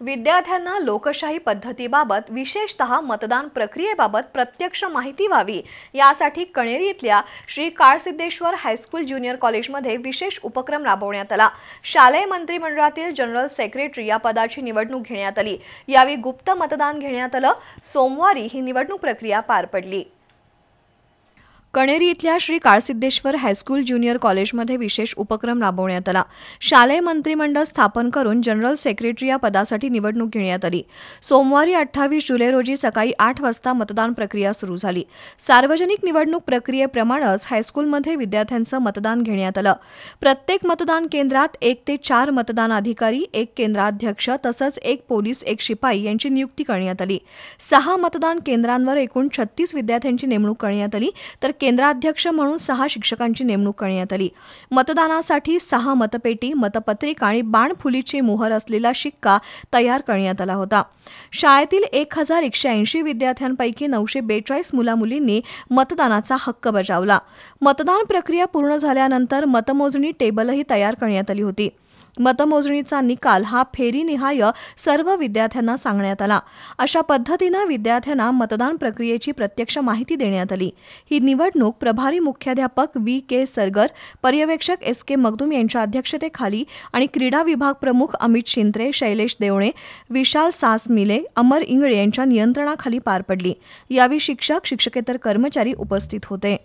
विद्यार्थ्यांना लोकशाही पद्धतीबाबत विशेषतः मतदान प्रक्रियेबाबत प्रत्यक्ष माहिती व्हावी यासाठी कणेरी इथल्या श्री काळसिद्धेश्वर हायस्कूल ज्युनियर कॉलेजमध्ये विशेष उपक्रम राबवण्यात आला। शालेय मंत्रिमंडळातील जनरल सेक्रेटरी या पदाची निवडणूक घेण्यात आली। यावेळी गुप्त मतदान घेण्यात आलं। सोमवारी ही निवडणूक प्रक्रिया पार पडली। कणेरी इथल्या श्री काळसिद्धेश्वर हायस्कूल ज्युनियर कॉलेजमध्ये विशेष उपक्रम राबवण्यात आला। शालेय मंत्रिमंडळ स्थापन करून जनरल सेक्रेटरी या पदासाठी निवडणूक घेण्यात आली। सोमवारी 28 जुलै रोजी सकाळी 8 वाजता मतदान प्रक्रिया सुरू झाली। सार्वजनिक निवडणूक प्रक्रियेप्रमाणेच हायस्कूलमध्ये विद्यार्थ्यांचं मतदान घेण्यात आलं। प्रत्येक मतदान केंद्रात 1 ते 4 मतदान अधिकारी, 1 केंद्राध्यक्ष तसंच 1 पोलीस, 1 शिपाई यांची नियुक्ती करण्यात आली। 6 मतदान केंद्रांवर एकूण 36 विद्यार्थ्यांची नेमणूक करण्यात आली, तर केंद्राध्यक्ष म्हणून 6 शिक्षकांची नेमणूक करण्यात आली। मतदानासाठी 6 मतपेटी, मतपत्रिका आणि बाणफुलीची मोहर असलेला शिक्का तयार करण्यात आला होता। शाळेतील 1180 विद्यार्थ्यांपैकी 942 मुला-मुलींनी मतदानाचा हक्क बजावला। मतदान प्रक्रिया पूर्ण झाल्यानंतर मतमोजणी टेबलही तयार करण्यात आली होती। मतमोजणीचा निकाल हा फेरीनिहाय सर्व विद्यार्थ्यांना सांगण्यात आला। अशा पद्धतीने विद्यार्थ्यांना मतदान प्रक्रियेची प्रत्यक्ष माहिती देण्यात आली। ही निवडणूक प्रभारी मुख्याध्यापक V.K. सरगर, पर्यवेक्षक S.K. मगदूम यांच्या अध्यक्षतेखाली आणि क्रीडा विभाग प्रमुख अमित शिंत्रे, शैलेश देवणे, विशाल सासमिले, अमर इंगळे यांच्या नियंत्रणाखाली पार पडली। यावेळी शिक्षक, शिक्षकेतर कर्मचारी उपस्थित होते।